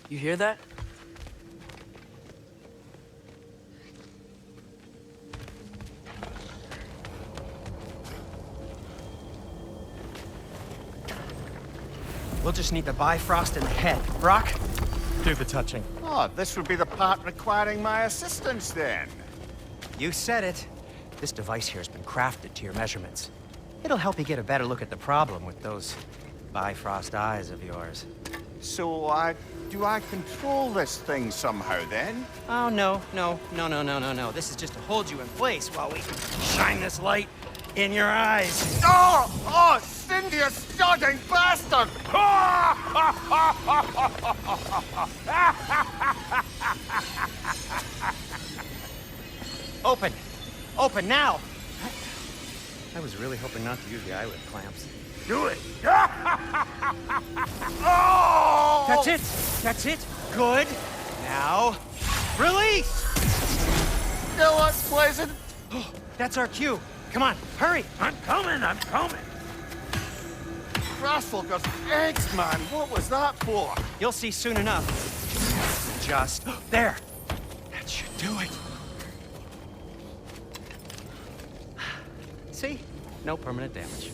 You hear that? We'll just need the Bifrost in the head. Brock, do the touching. Oh, this would be the part requiring my assistance then. You said it. This device here has been crafted to your measurements. It'll help you get a better look at the problem with those Bifrost eyes of yours. So, do I control this thing somehow then? Oh, no. This is just to hold you in place while we shine this light in your eyes. Oh, Cindy, you sodding bastard! Open! Open now! I was really hoping not to use the eyelid clamps. Do it! Oh! That's it! That's it! Good! Now, release! Still unpleasant. That's our cue. Come on, hurry! I'm coming! Grassful eggs, man. What was that for? You'll see soon enough. Just there. That should do it. See? No permanent damage.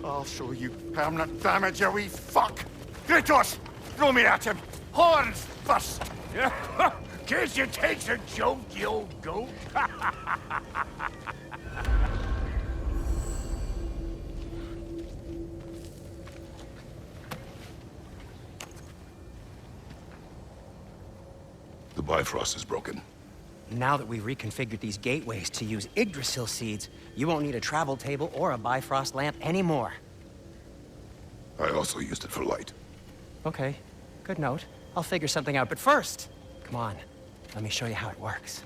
I'll show you permanent damage, you wee fuck! Kratos! Throw me at him! Horns first! Guess you takes a joke, you old goat. The Bifrost is broken. Now that we've reconfigured these gateways to use Yggdrasil seeds, you won't need a travel table or a Bifrost lamp anymore. I also used it for light. Okay, good note. I'll figure something out, but first, come on, let me show you how it works.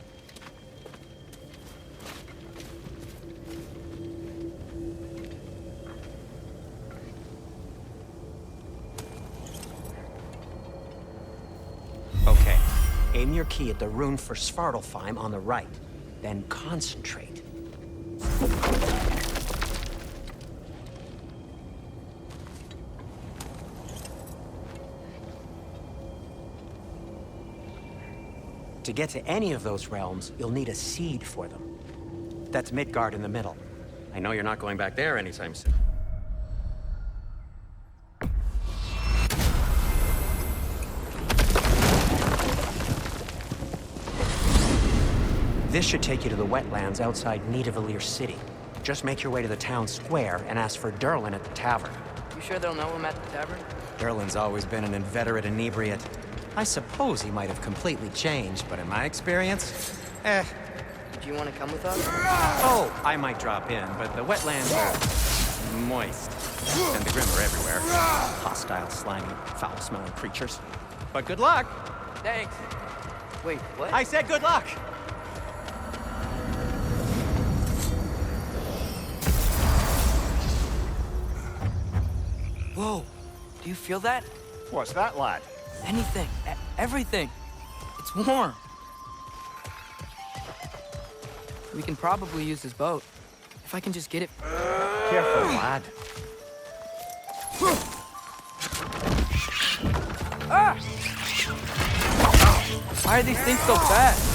Okay, aim your key at the rune for Svartalfheim on the right, then concentrate. To get to any of those realms, you'll need a seed for them. That's Midgard in the middle. I know you're not going back there anytime soon. This should take you to the wetlands outside Nidavellir City. Just make your way to the town square and ask for Durlin at the tavern. You sure they'll know him at the tavern? Durlin's always been an inveterate inebriate. I suppose he might have completely changed, but in my experience, Do you want to come with us? Oh, I might drop in, but the wetlands are moist. And the Grim are everywhere. Hostile, slimy, foul-smelling creatures. But good luck! Thanks. Wait, what? I said good luck! Whoa, do you feel that? What's that, lad? Anything, everything. It's warm. We can probably use this boat. If I can just get it. Careful, lad. Ah! Why are these things so fast?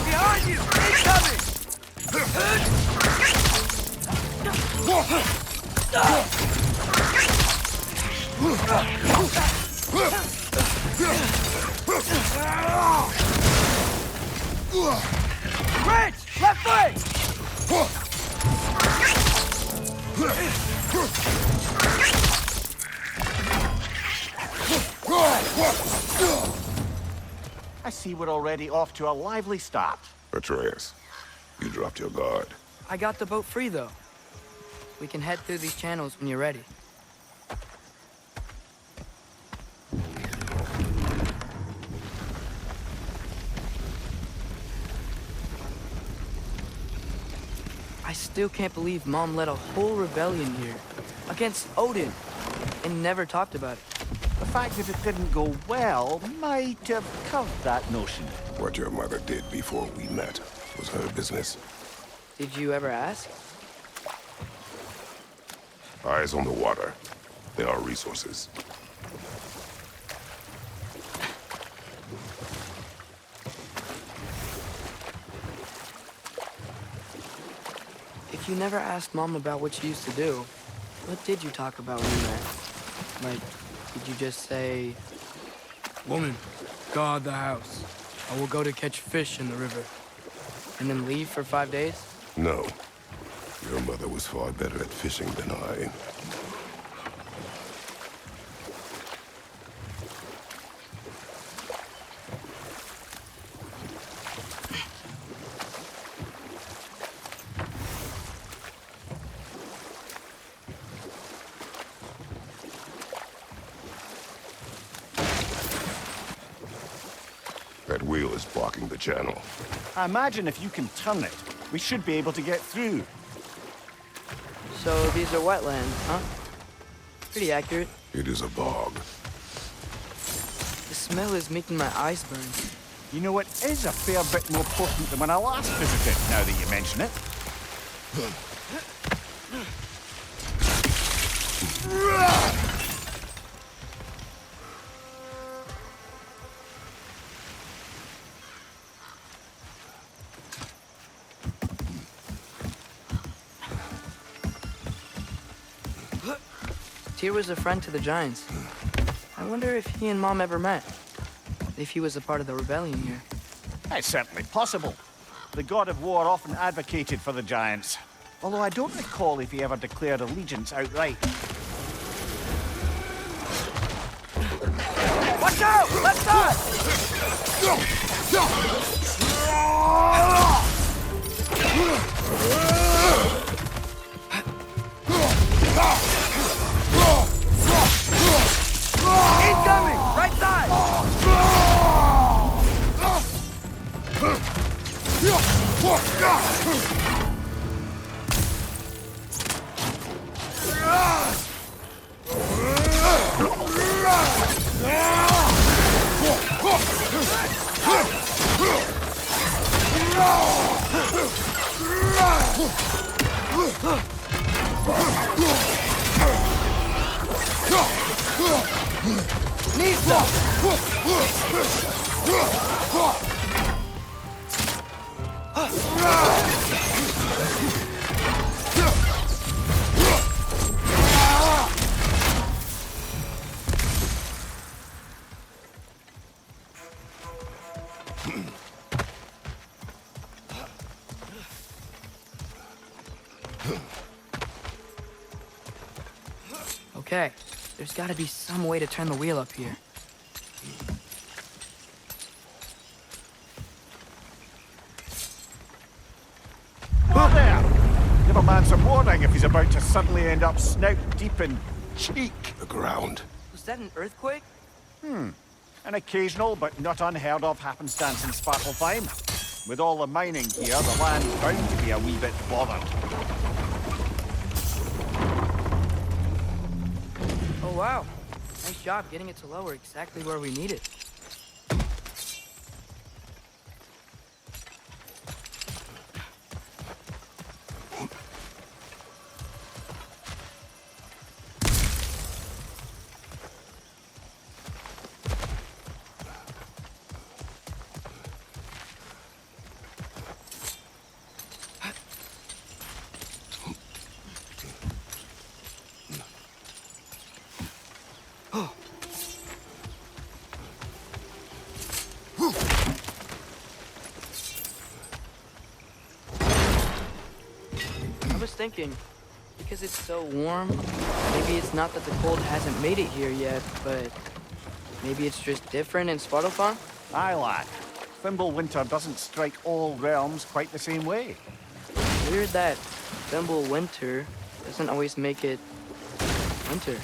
Behind you! Incoming! Rich! Left leg! I see we're already off to a lively start. Atreus, you dropped your guard. I got the boat free, though. We can head through these channels when you're ready. I still can't believe Mom led a whole rebellion here against Odin and never talked about it. The fact that it didn't go well might have curved that notion. What your mother did before we met was her business. Did you ever ask? Eyes on the water. There are resources. If you never asked Mom about what she used to do, what did you talk about when you met? Like, did you just say... Woman, guard the house. I will go to catch fish in the river. And then leave for 5 days? No. Your mother was far better at fishing than I. That wheel is blocking the channel. I imagine if you can turn it, we should be able to get through. So these are wetlands, huh? Pretty accurate. It is a bog. The smell is making my eyes burn. You know, it is a fair bit more potent than when I last visited, now that you mention it. Tyr was a friend to the Giants. I wonder if he and Mom ever met. If he was a part of the rebellion here. It's certainly possible. The god of war often advocated for the Giants. Although I don't recall if he ever declared allegiance outright. Watch out! Left side! Incoming! Right side! Okay, there's gotta be some way to turn the wheel up here. Oh, there! Give a man some warning if he's about to suddenly end up snout deep in cheek. The ground. Was that an earthquake? An occasional but not unheard of happenstance in Svartalfheim. With all the mining here, the land's bound to be a wee bit bothered. Oh wow, nice job getting it to lower exactly where we need it. I was thinking, because it's so warm, maybe it's not that the cold hasn't made it here yet, but maybe it's just different in Svartalfheim? Aye, lad. Thimble winter doesn't strike all realms quite the same way. Weird that Thimble winter doesn't always make it winter.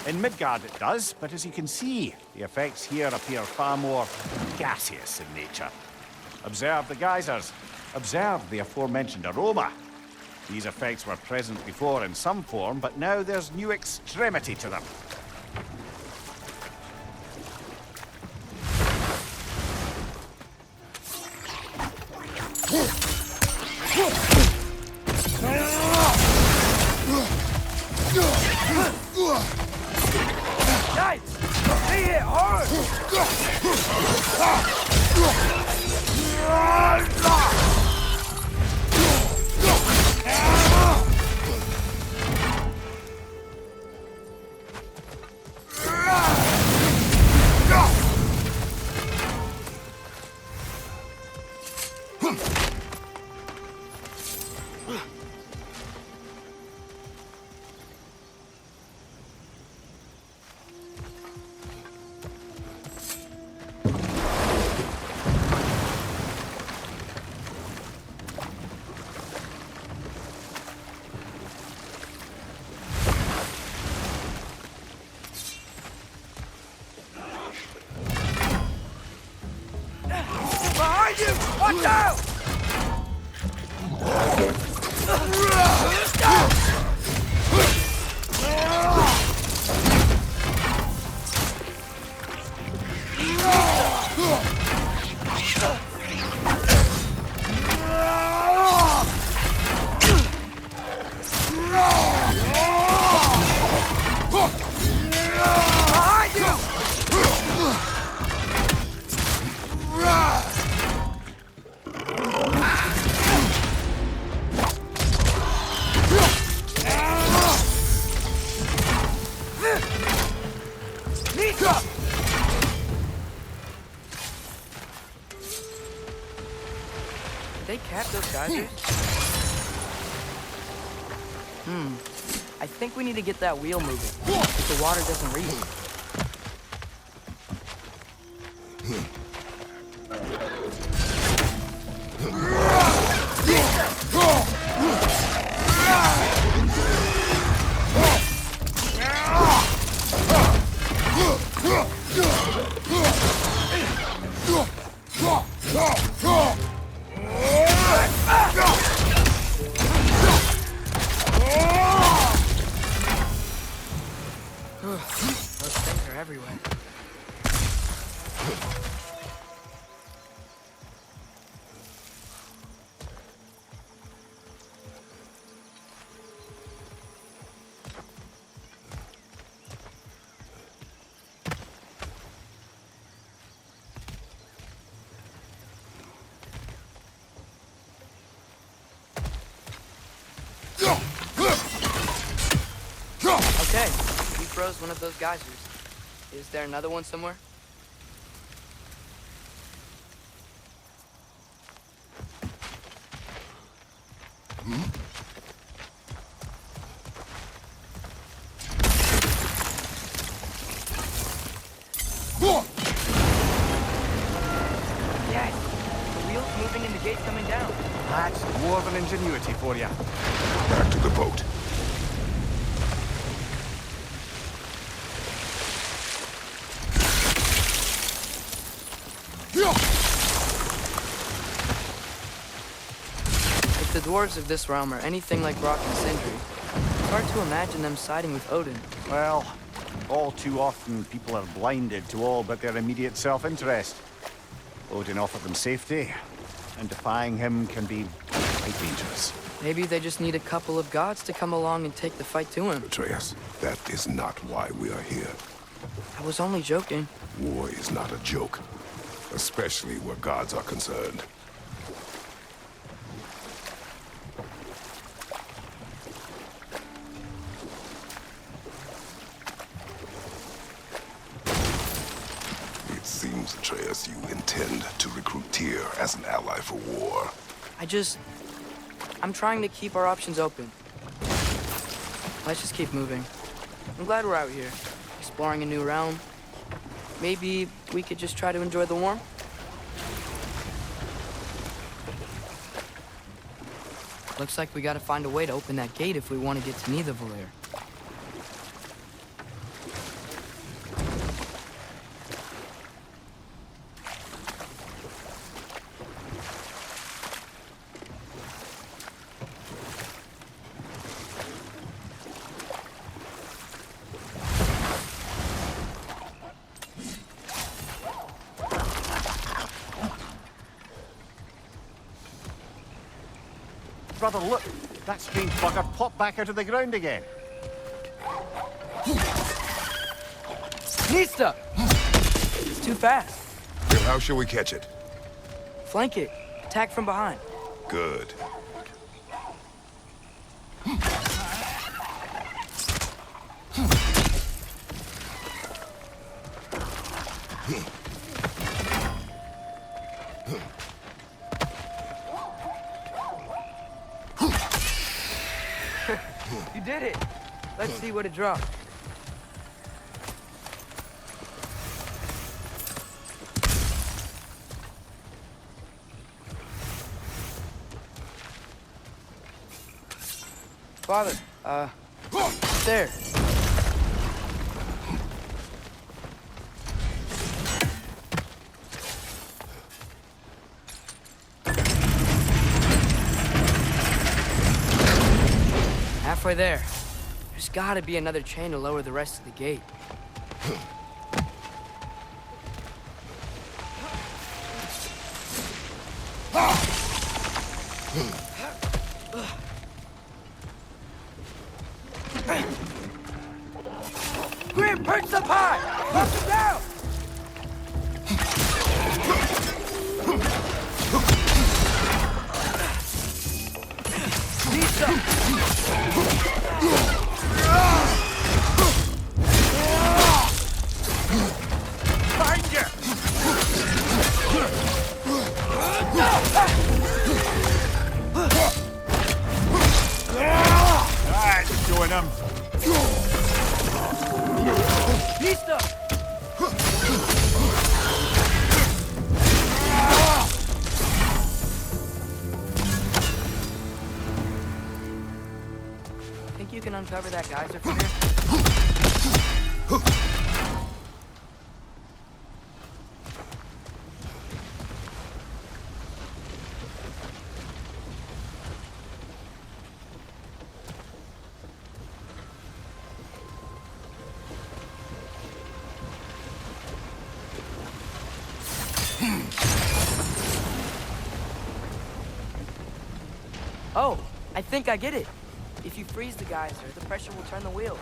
In Midgard it does, but as you can see, the effects here appear far more gaseous in nature. Observe the geysers. Observe the aforementioned aroma. These effects were present before in some form, but now there's new extremity to them. Behind you! Watch out! Behind you! Did they cap those geysers? I think we need to get that wheel moving. If the water doesn't reach. Those things are everywhere. Okay, we froze one of those geysers. Is there another one somewhere? Yes! The wheel's moving and the gate's coming down. That's dwarven ingenuity for you. Back to the boat. If the dwarves of this realm are anything like Rock and Sindri, it's hard to imagine them siding with Odin. Well, all too often people are blinded to all but their immediate self-interest. Odin offered them safety, and defying him can be quite dangerous. Maybe they just need a couple of gods to come along and take the fight to him. Atreus, that is not why we are here. I was only joking. War is not a joke, especially where gods are concerned. It seems, Atreus, you intend to recruit Tyr as an ally for war. I'm trying to keep our options open. Let's just keep moving. I'm glad we're out here, exploring a new realm. Maybe we could just try to enjoy the warmth? Looks like we gotta find a way to open that gate if we want to get to Nidavellir. Brother, look! That strange bugger popped back out of the ground again. Nista! too fast. Then how shall we catch it? Flank it. Attack from behind. Good. You did it. Let's see what it dropped. Father, there. Halfway there. There's gotta be another chain to lower the rest of the gate. Grim, perch up high! Knock him down! Need some! Find you! That's doing him. Need some! Think you can uncover that geyser from here? Oh, I think I get it. If you freeze the geyser, the pressure will turn the wheel.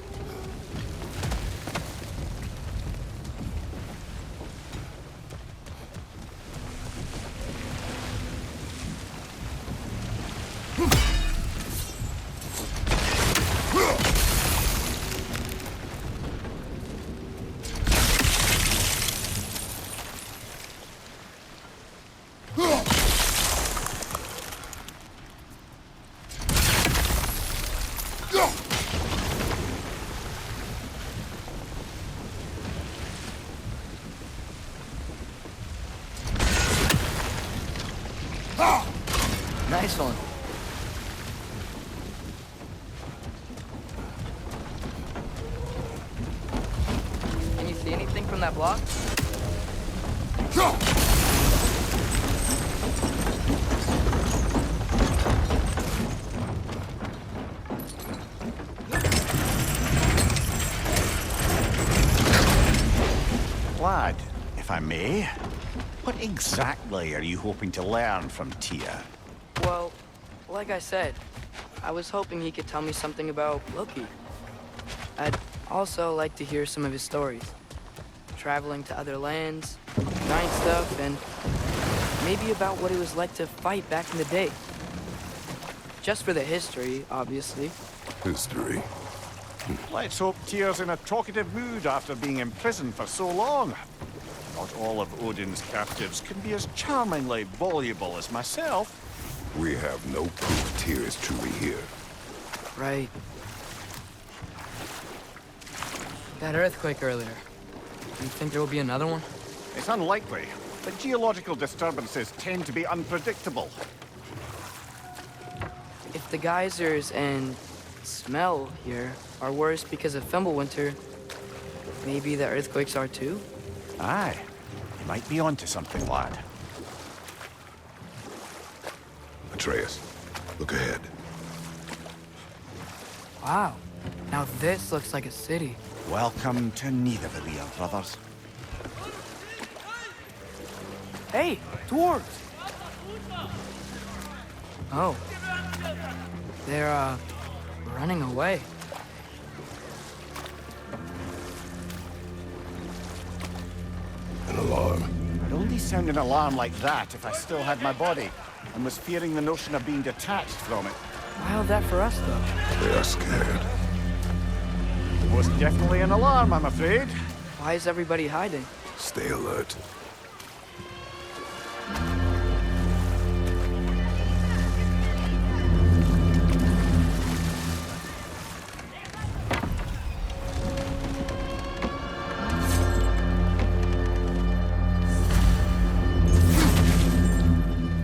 Nice one. Can you see anything from that block? Lad, if I may, what exactly are you hoping to learn from Tia? Well, like I said, I was hoping he could tell me something about Loki. I'd also like to hear some of his stories. Traveling to other lands, giant stuff, and maybe about what it was like to fight back in the day. Just for the history, obviously. History. Let's hope Tyr's in a talkative mood after being imprisoned for so long. Not all of Odin's captives can be as charmingly voluble as myself. We have no proof Tyr is truly here. Right. That earthquake earlier. Do you think there will be another one? It's unlikely, but geological disturbances tend to be unpredictable. If the geysers and smell here are worse because of Fimbulwinter, maybe the earthquakes are too? Aye, you might be onto something, lad. Atreus, look ahead. Wow. Now this looks like a city. Welcome to Nidavellir, brothers. Hey, dwarves! Oh. They're, running away. An alarm. I'd only sound an alarm like that if I still had my body, and was fearing the notion of being detached from it. Why all that for us, though? They are scared. Most definitely an alarm, I'm afraid. Why is everybody hiding? Stay alert.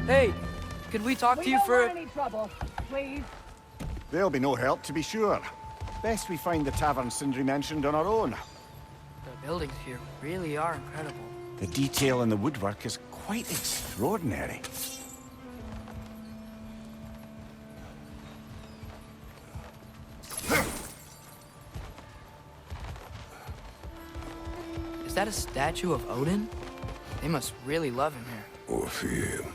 Hey, could we talk to you for... any trouble, please. There'll be no help, to be sure. Best we find the tavern Sindri mentioned on our own. The buildings here really are incredible. The detail in the woodwork is quite extraordinary. Is that a statue of Odin? They must really love him here. Or fear him.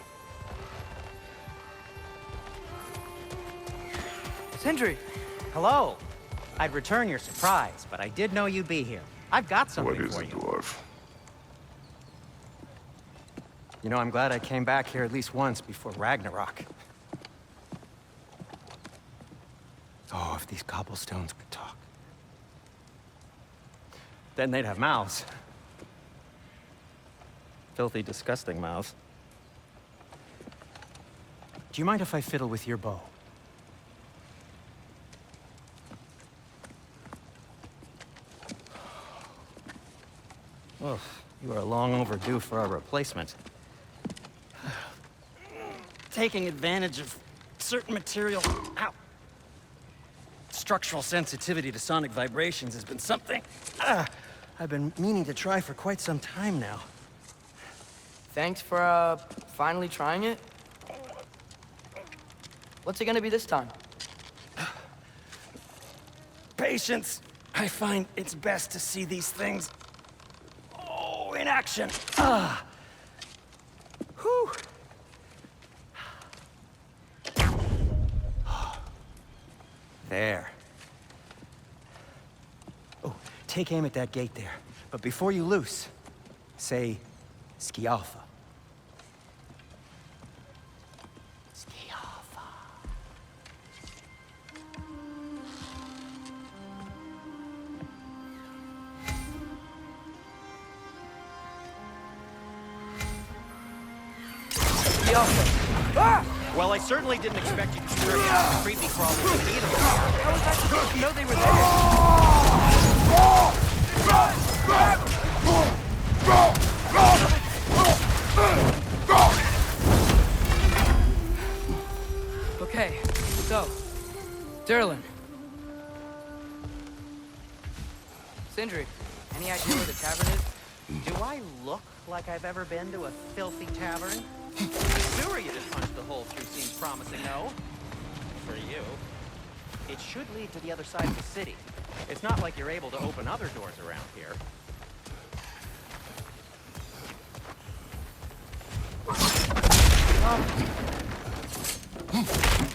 Sindri! Hello. I'd return your surprise, but I did know you'd be here. I've got something What is for it, you. dwarf? You know, I'm glad I came back here at least once before Ragnarok. Oh, if these cobblestones could talk. Then they'd have mouths. Filthy, disgusting mouths. Do you mind if I fiddle with your bow? Oh, you are long overdue for a replacement. Taking advantage of certain material... Ow! Structural sensitivity to sonic vibrations has been something I've been meaning to try for quite some time now. Thanks for, finally trying it. What's it gonna be this time? Patience. I find it's best to see these things in action. Whew. There. Oh, take aim at that gate there. But before you loose, say, Skialfa. Skialfa. Well, I certainly didn't expect you to scream out creepy crawling to me. How was I supposed to know they were there? Okay, so, Derlin. Sindri, any idea where the tavern is? Do I look like I've ever been to a filthy tavern? The sewer you just punched the hole through seems promising, no? For you. It should lead to the other side of the city. It's not like you're able to open other doors around here.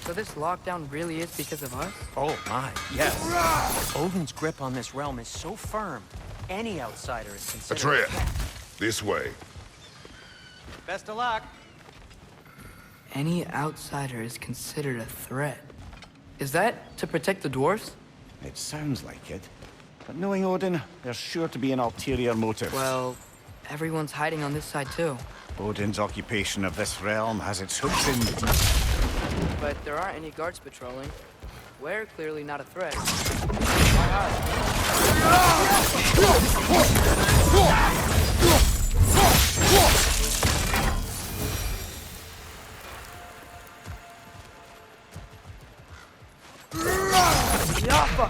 So this lockdown really is because of us? Oh my, yes. Odin's grip on this realm is so firm, any outsider is considered... Atreus, this way. Best of luck. Any outsider is considered a threat. Is that to protect the dwarves? It sounds like it. But knowing Odin, there's sure to be an ulterior motive. Well, everyone's hiding on this side too. Odin's occupation of this realm has its hooks in deep. But there aren't any guards patrolling. We're clearly not a threat. Why Yaffa!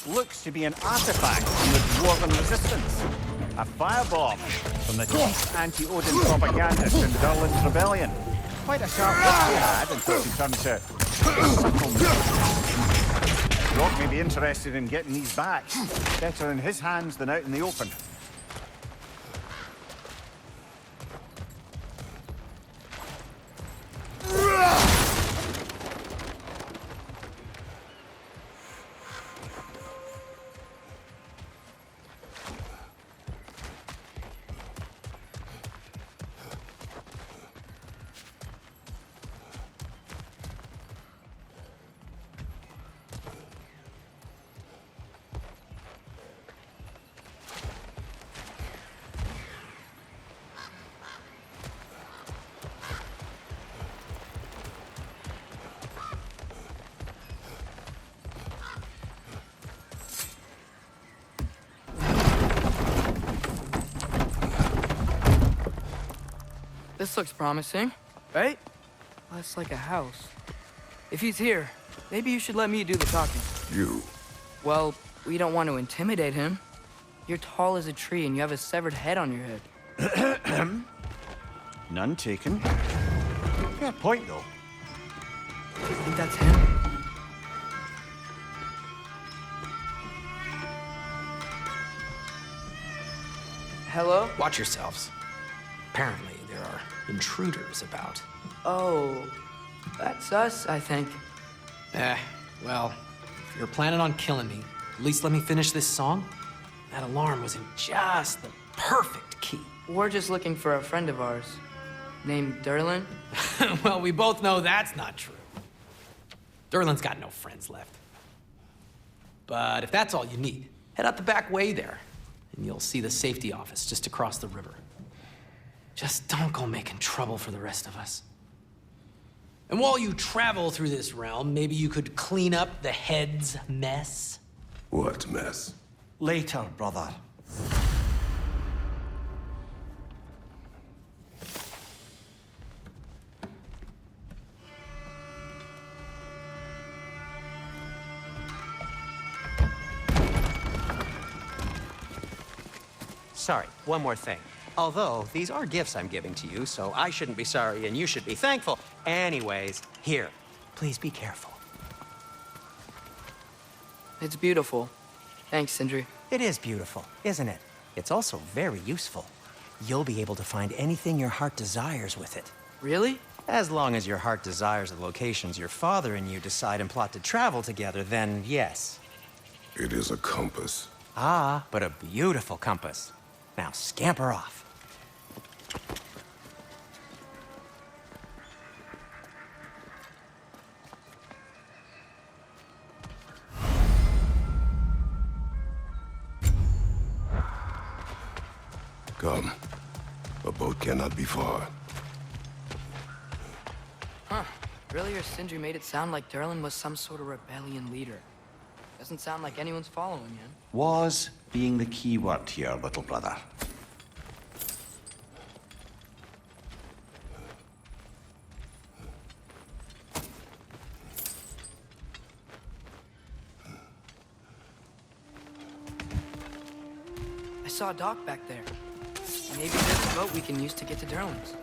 Looks to be an artifact from the Dwarven Resistance. A firebomb from the chief anti-Odin propagandist in Durlin's rebellion. Quite a sharp look he had until she turned to subtle. Rock may be interested in getting these back. Better in his hands than out in the open. This looks promising, right? Less like a house. If he's here, maybe you should let me do the talking. You. Well, we don't want to intimidate him. You're tall as a tree and you have a severed head on your head. None taken. Fair point, though. You think that's him? Hello? Watch yourselves. Apparently, there are intruders about. Oh, that's us, I think. Well, if you're planning on killing me, at least let me finish this song. That alarm was in just the perfect key. We're just looking for a friend of ours, named Durlin. Well, we both know that's not true. Durlin's got no friends left. But if that's all you need, head out the back way there, and you'll see the safety office just across the river. Just don't go making trouble for the rest of us. And while you travel through this realm, maybe you could clean up the head's mess? What mess? Later, brother. Sorry, one more thing. Although, these are gifts I'm giving to you, so I shouldn't be sorry and you should be thankful. Anyways, here, please be careful. It's beautiful. Thanks, Sindri. It is beautiful, isn't it? It's also very useful. You'll be able to find anything your heart desires with it. Really? As long as your heart desires the locations your father and you decide and plot to travel together, then yes. It is a compass. Ah, but a beautiful compass. Now scamper off. Come. A boat cannot be far. Huh. Earlier, Sindri made it sound like Durlin was some sort of rebellion leader. Doesn't sound like anyone's following him. Was being the key word here, little brother. I saw a dock back there. Maybe there's a boat we can use to get to Durlin's.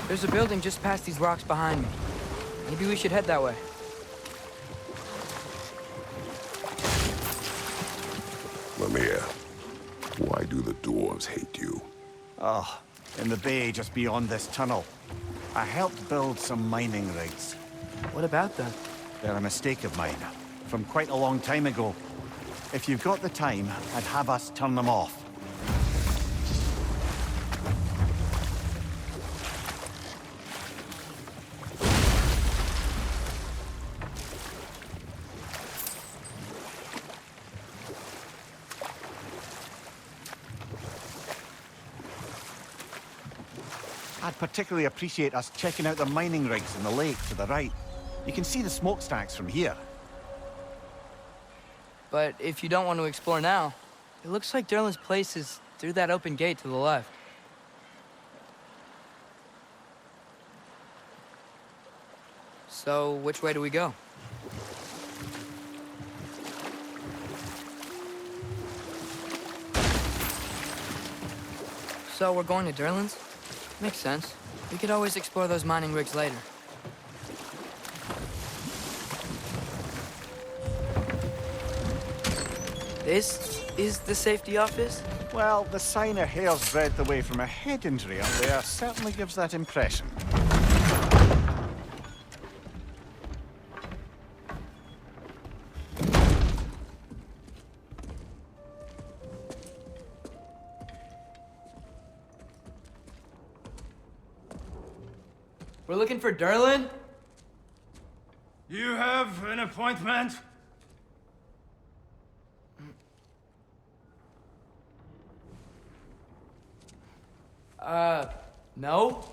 There's a building just past these rocks behind me. Maybe we should head that way. Mimir, why do the dwarves hate you? Oh, in the bay just beyond this tunnel. I helped build some mining rigs. What about them? They're a mistake of mine, from quite a long time ago. If you've got the time, I'd have us turn them off. I'd particularly appreciate us checking out the mining rigs in the lake to the right. You can see the smokestacks from here. But if you don't want to explore now, it looks like Derlin's place is through that open gate to the left. So, which way do we go? So, we're going to Derlin's? Makes sense. We could always explore those mining rigs later. This is the safety office? Well, the sign a hair's breadth away from a head injury up there certainly gives that impression. We're looking for Derlin? You have an appointment? No?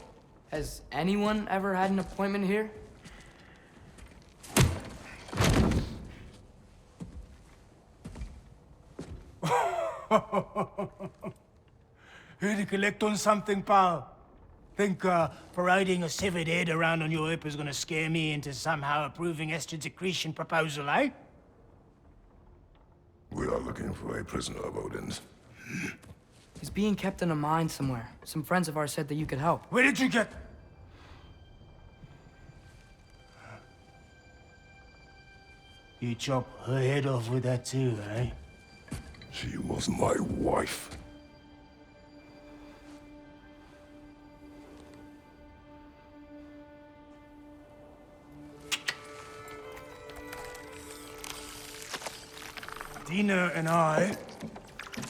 Has anyone ever had an appointment here? Here to collect on something, pal? Think, parading a severed head around on your hip is gonna scare me into somehow approving Esther's accretion proposal, eh? We are looking for a prisoner of Odin's. He's being kept in a mine somewhere. Some friends of ours said that you could help. Where did you get... You chop her head off with that too, eh? She was my wife. Dina and I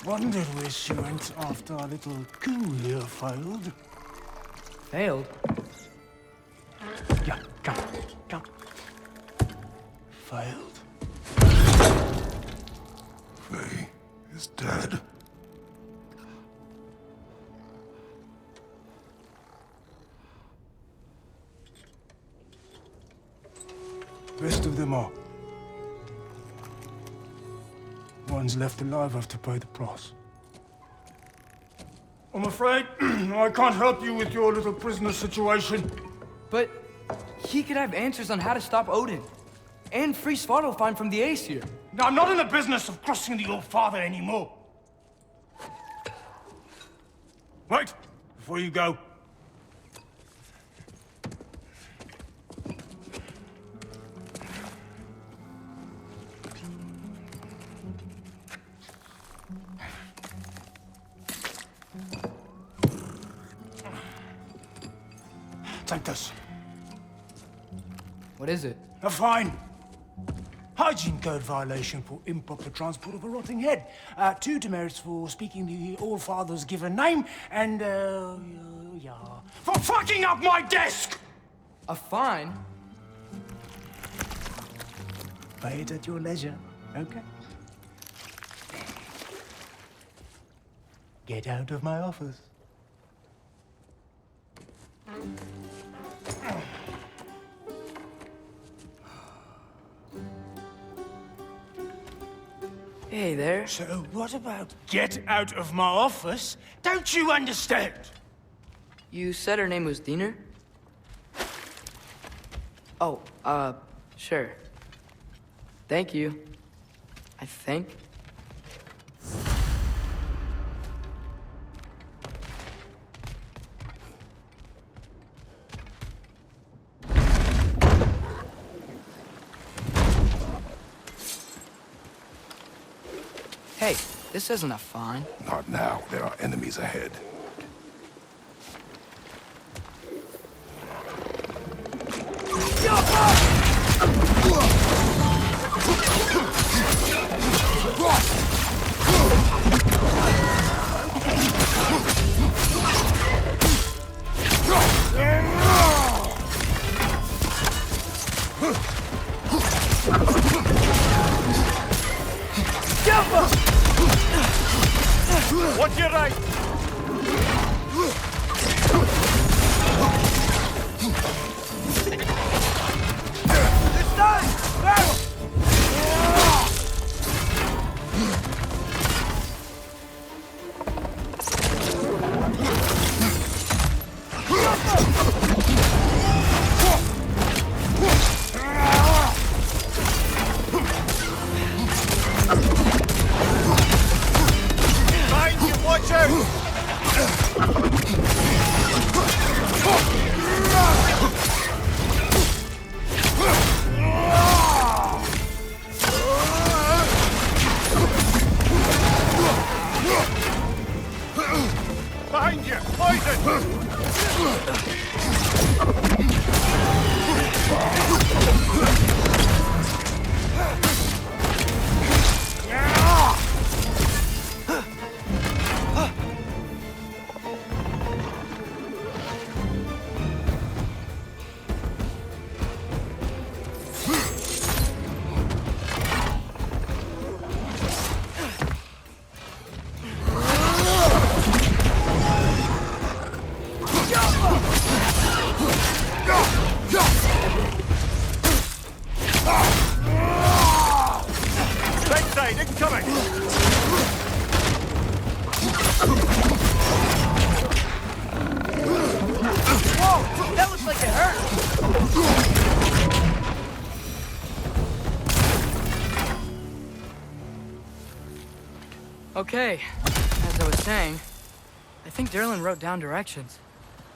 wondered where she went after our little coup here failed. Failed? Yeah, come. Failed. Faye is dead. Rest of them are. One's left alive have to pay the price. I'm afraid I can't help you with your little prisoner situation. But he could have answers on how to stop Odin. And free Svartalfheim from the Aesir. Now, I'm not in the business of crossing the old father anymore. Wait, before you go. Take this. What is it? A fine. Hygiene code violation for improper transport of a rotting head. 2 demerits for speaking the All-Father's given name, and, yeah. For fucking up my desk! A fine? Pay it at your leisure, okay? Get out of my office. Hey there. So what about get out of my office? Don't you understand? You said her name was Diener? Oh, sure. Thank you. I think. Hey, this isn't a fine. Not now. There are enemies ahead. Watch your right! Behind you! Poison! Backside, incoming! Whoa! That looks like it hurt! Okay, as I was saying, I think Derlin wrote down directions.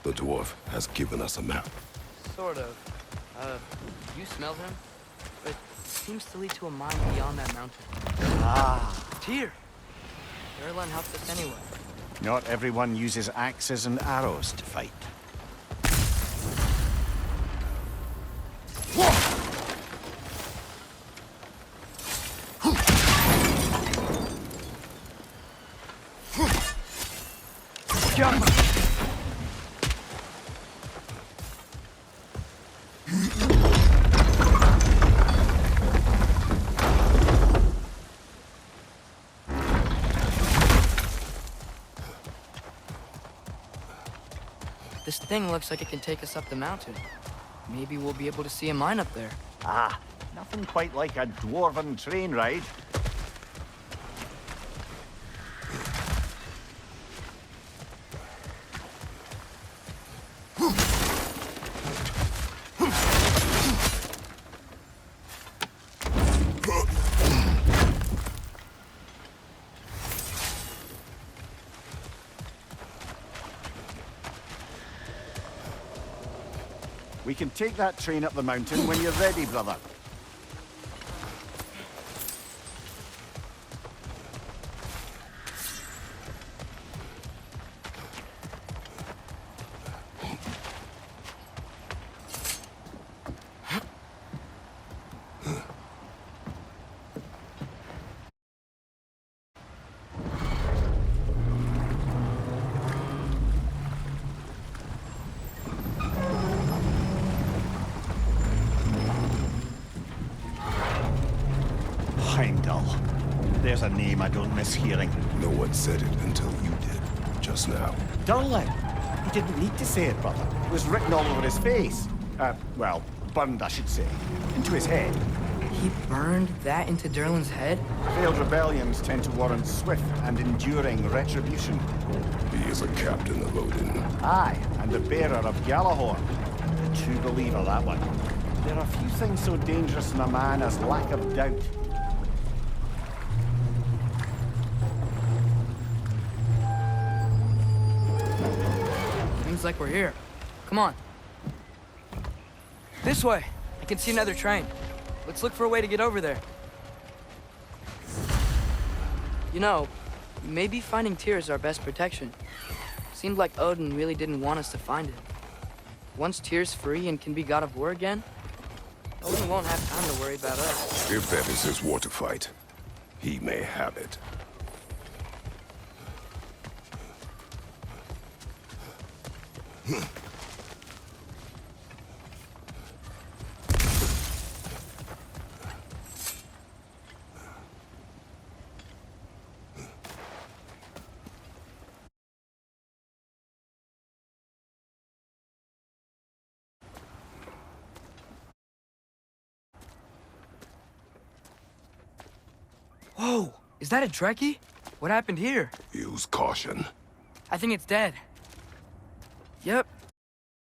The dwarf has given us a map. Sort of. You smell him? It seems to lead to a mine beyond that mountain. Ah, Tyr! Derlin helped us anyway. not everyone uses axes and arrows to fight. Jump! This thing looks like it can take us up the mountain. Maybe we'll be able to see a mine up there. Ah, nothing quite like a dwarven train ride. We can take that train up the mountain when you're ready, brother. Heimdall. There's a name I don't miss hearing. No one said it until you did, just now. Durlin. He didn't need to say it, brother. It was written all over his face. Well, burned, I should say. Into his head. He burned that into Derlin's head? Failed rebellions tend to warrant swift and enduring retribution. He is a captain of Odin. Aye, and the bearer of Galahorn. A true believer, that one. There are few things so dangerous in a man as lack of doubt. Seems like we're here. Come on. This way. I can see another train. Let's look for a way to get over there. You know, maybe finding Tyr is our best protection. Seemed like Odin really didn't want us to find it. Once Tyr's free and can be god of war again, Odin won't have time to worry about us. If that is his war to fight, he may have it. Whoa! Is that a Trekkie? What happened here? Use caution. I think it's dead. Yep,